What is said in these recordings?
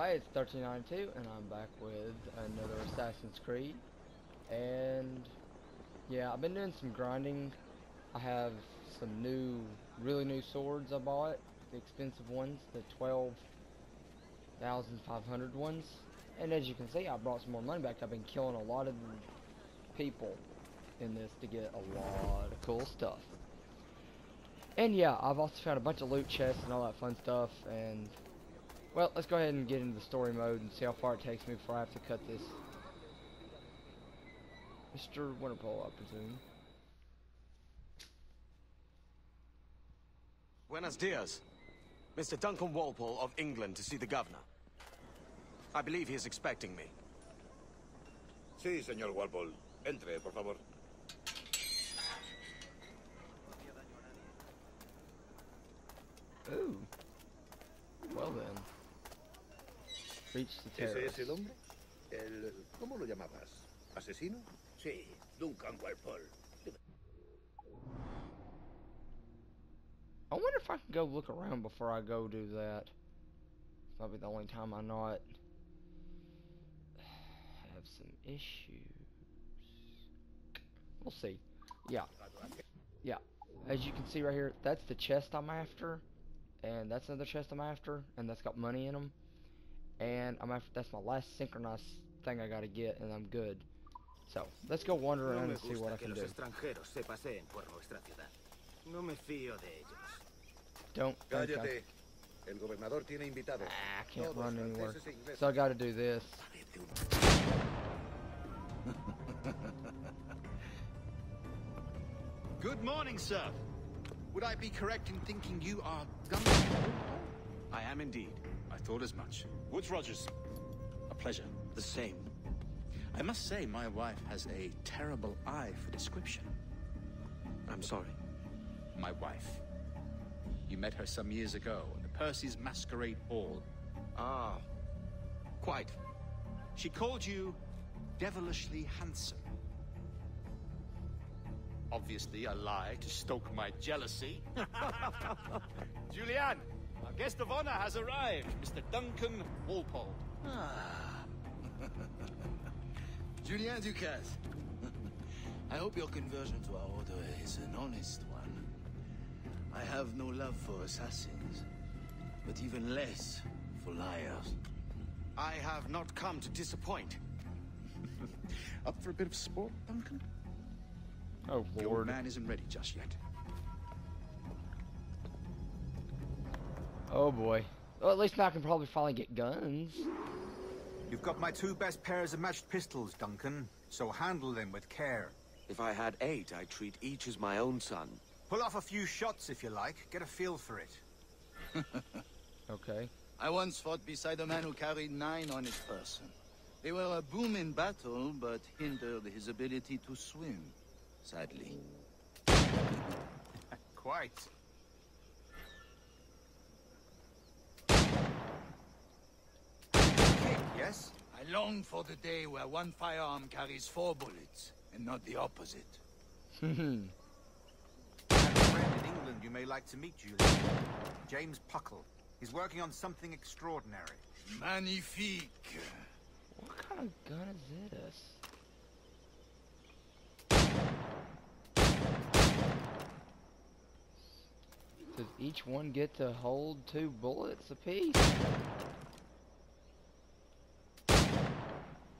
Hi, it's 1392, and I'm back with another Assassin's Creed. And yeah, I've been doing some grinding. I have some really new swords I bought, the expensive ones, the 12,500 ones. And as you can see, I brought some more money back. I've been killing a lot of people in this to get a lot of cool stuff. And yeah, I've also found a bunch of loot chests and all that fun stuff. And well, let's go ahead and get into the story mode and see how far it takes me before I have to cut this. Mr. Winterpole, I presume. Buenos dias. Mr. Duncan Walpole of England to see the governor. I believe he is expecting me. Sí, señor Walpole. Entre, por favor. Ooh. Well then. Reach the terrace. ¿Ese es el hombre? ¿Cómo lo llamabas? ¿Asesino? Sí, Duncan Walpole. I wonder if I can go look around before I go do that. It's probably the only time I not have some issues. We'll see. Yeah. Yeah. As you can see right here, that's the chest I'm after. And that's another chest I'm after. And that's got money in them. And that's my last synchronized thing I gotta get, and I'm good. So, let's go wander around and see what I can do. Don't. Cállate. El gobernador tiene invitados. I can't run anywhere. So I gotta do this. Good morning, sir. Would I be correct in thinking you are Duncan? I am indeed. I thought as much. Woods Rogers. A pleasure. The same. I must say, my wife has a terrible eye for description. I'm sorry. My wife. You met her some years ago at the Percy's Masquerade Ball. Ah. Quite. She called you devilishly handsome. Obviously a lie to stoke my jealousy. Julianne, our guest of honor has arrived, Mr. Duncan Walpole. Ah. Julien Ducasse. I hope your conversion to our order is an honest one. I have no love for assassins, but even less for liars. I have not come to disappoint. Up for a bit of sport, Duncan? Oh, The old Lord. man isn't ready just yet. Oh, boy. Well, at least now I can probably finally get guns. You've got my two best pairs of matched pistols, Duncan, so handle them with care. If I had 8, I'd treat each as my own son. Pull off a few shots if you like, get a feel for it. Okay. I once fought beside a man who carried 9 on his person. They were a boom in battle, but hindered his ability to swim, sadly. Quite. Yes? I long for the day where one firearm carries 4 bullets, and not the opposite. I have a friend in England you may like to meet, Julian. James Puckle. He's working on something extraordinary. Magnifique! What kind of gun is this? Does each one get to hold 2 bullets apiece?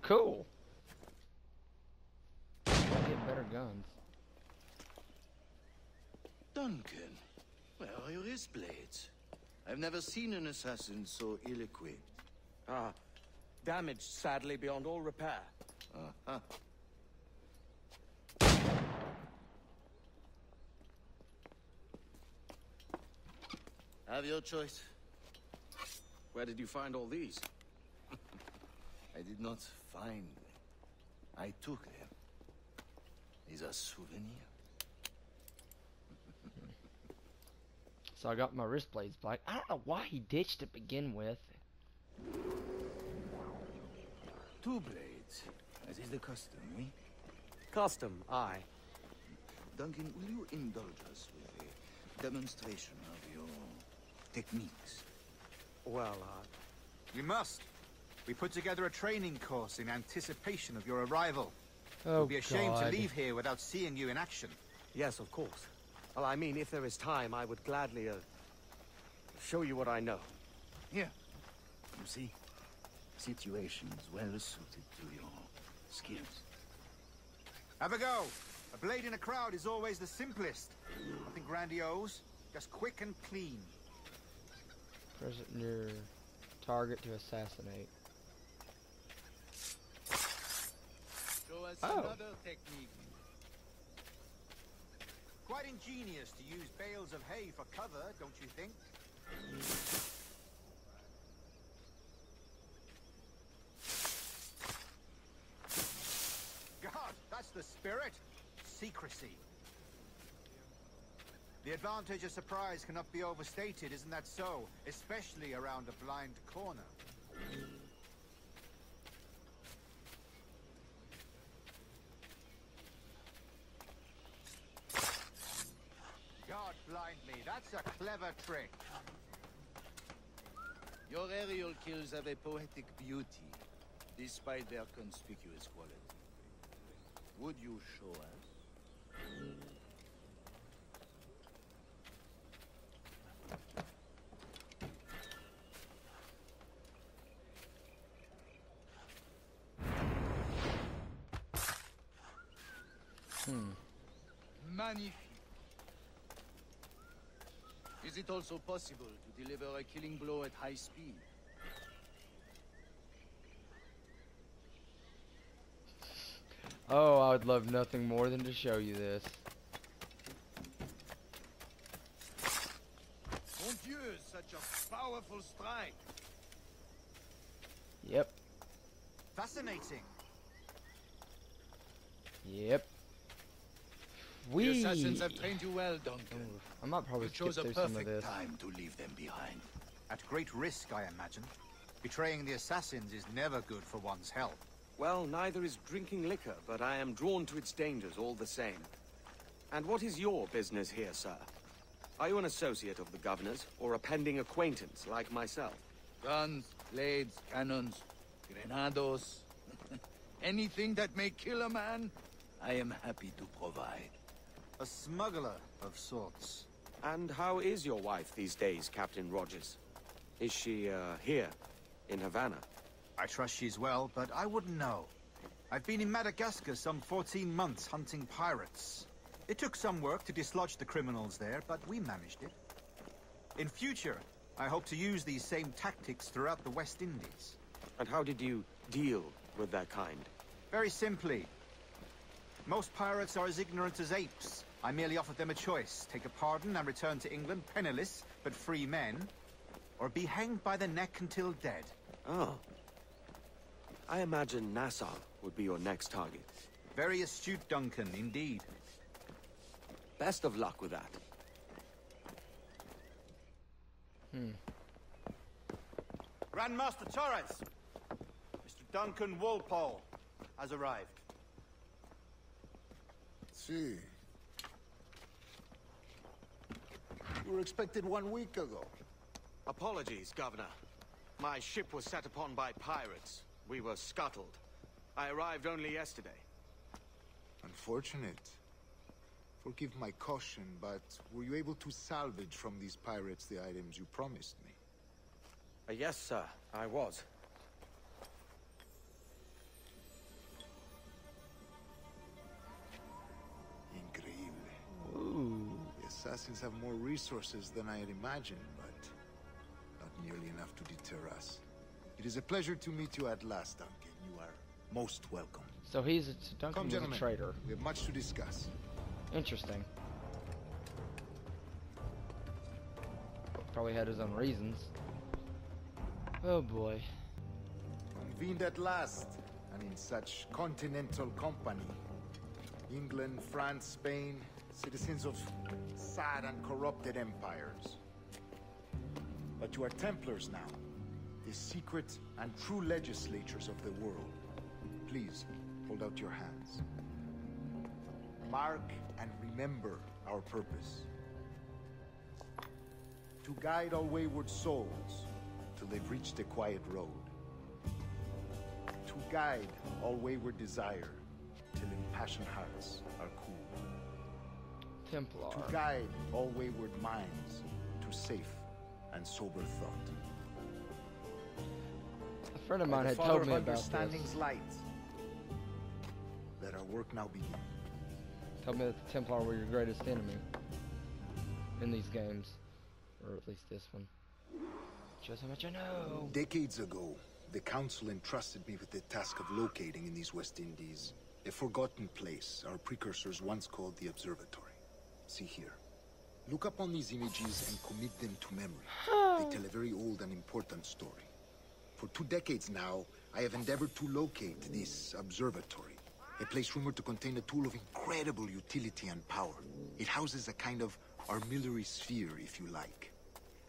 Cool. I'll get better guns. Duncan, where are your wrist blades? I've never seen an assassin so ill-equipped. Ah. Damaged, sadly, beyond all repair. Uh-huh. Have your choice. Where did you find all these? I did not find them. I took them. These are souvenirs. So I got my wrist blades back. I don't know why he ditched to begin with. 2 blades, as is the custom, oui? Custom, aye. Duncan, will you indulge us with a demonstration of your techniques? Well, You must. We put together a training course in anticipation of your arrival. Oh, We'd be ashamed God. to leave here without seeing you in action. Yes, of course. Well, I mean, if there is time, I would gladly, show you what I know. Here. You see? Situations well suited to your skills. Have a go. A blade in a crowd is always the simplest. Nothing grandiose, just quick and clean. Press it near target to assassinate. Show us Oh. another technique. Quite ingenious to use bales of hay for cover, don't you think? God, that's the spirit. Secrecy. The advantage of surprise cannot be overstated, isn't that so? Especially around a blind corner. God blind me, that's a clever trick. Your aerial kills have a poetic beauty, despite their conspicuous quality. Would you show us? Magnifique. Is it also possible to deliver a killing blow at high speed? Oh, I would love nothing more than to show you this. Mon Dieu, such a powerful strike. Yep. Fascinating. Yep. The assassins have trained you well, Duncan. I might probably You skip chose a through some of perfect this. time to leave them behind. At great risk, I imagine. Betraying the assassins is never good for one's health. Well, neither is drinking liquor, but I am drawn to its dangers all the same. And what is your business here, sir? Are you an associate of the governor's, or a pending acquaintance like myself? Guns, blades, cannons, grenados. Anything that may kill a man, I am happy to provide. A smuggler of sorts. And how is your wife these days, Captain Rogers? Is she, here, in Havana? I trust she's well, but I wouldn't know. I've been in Madagascar some 14 months hunting pirates. It took some work to dislodge the criminals there, but we managed it. In future, I hope to use these same tactics throughout the West Indies. And how did you deal with that kind? Very simply. Most pirates are as ignorant as apes. I merely offered them a choice. Take a pardon and return to England penniless, but free men. Or be hanged by the neck until dead. Oh. I imagine Nassau would be your next target. Very astute, Duncan, indeed. Best of luck with that. Grandmaster Torres! Mr. Duncan Walpole has arrived. See. You were expected 1 week ago. Apologies, Governor. My ship was set upon by pirates. We were scuttled. I arrived only yesterday. Unfortunate. Forgive my caution, but were you able to salvage from these pirates the items you promised me? Yes, sir, I was. Increíble. Ooh. The assassins have more resources than I had imagined, but not nearly enough to deter us. It is a pleasure to meet you at last, Duncan. You are most welcome. So he's Duncan Come, was a gentlemen. traitor. We have much to discuss. Interesting. Probably had his own reasons. Oh boy. Convened at last, and in such continental company. England, France, Spain, citizens of sad and corrupted empires. But you are Templars now, the secret and true legislatures of the world. Please, hold out your hands. Mark and remember our purpose. To guide all wayward souls till they've reached the quiet road. To guide all wayward desire, till impassioned hearts are cool. Templar. To guide all wayward minds to safe and sober thought. A friend of By mine the had Father told of me about Understanding's this. light, let our work now begin. Told me that the Templar were your greatest enemy in these games, or at least this one. Shows how much I know. Decades ago, the Council entrusted me with the task of locating in these West Indies a forgotten place our precursors once called the Observatory. See here. Look upon these images and commit them to memory. They tell a very old and important story. For 2 decades now, I have endeavored to locate this observatory. A place rumored to contain a tool of incredible utility and power. It houses a kind of armillary sphere, if you like.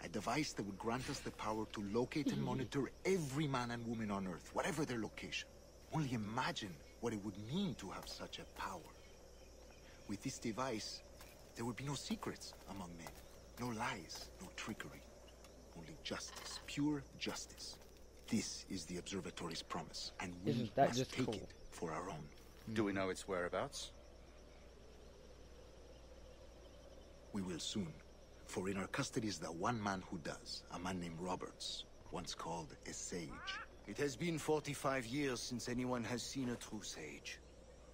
A device that would grant us the power to locate and monitor every man and woman on Earth, whatever their location. Only imagine what it would mean to have such a power. With this device, there would be no secrets among men. No lies, no trickery. Only justice, pure justice. This is the observatory's promise, and we Isn't that must just take cool? it for our own. Do we know its whereabouts? We will soon. For in our custody is the one man who does, a man named Roberts, once called a sage. It has been 45 years since anyone has seen a true sage.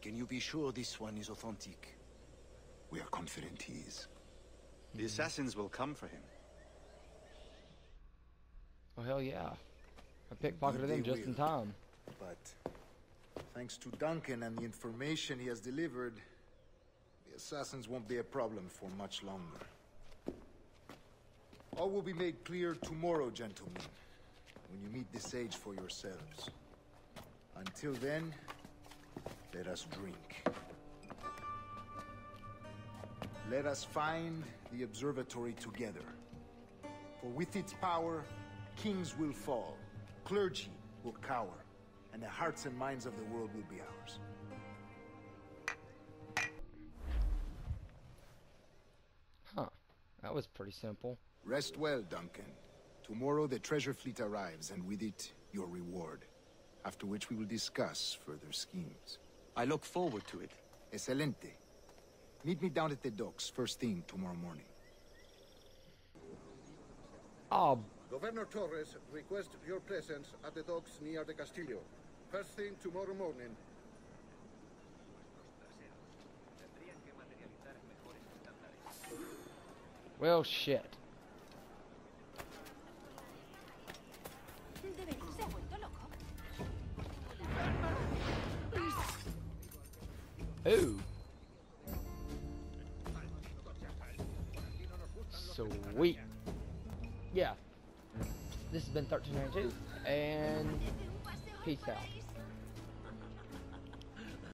Can you be sure this one is authentic? We are confident he is. The assassins will come for him. Oh hell yeah. I pickpocketed them They just in will. time. But thanks to Duncan and the information he has delivered, the assassins won't be a problem for much longer. All will be made clear tomorrow, gentlemen, when you meet the sage for yourselves. Until then, let us drink. Let us find the observatory together. For with its power, kings will fall, clergy will cower, and the hearts and minds of the world will be ours. Huh. That was pretty simple. Rest well, Duncan. Tomorrow the treasure fleet arrives, and with it, your reward. After which we will discuss further schemes. I look forward to it. Excelente. Meet me down at the docks first thing tomorrow morning. Oh, Governor Torres requests your presence at the docks near the Castillo. First thing tomorrow morning. well shit. Ooh. Sweet. Yeah. This has been 1392, and peace out.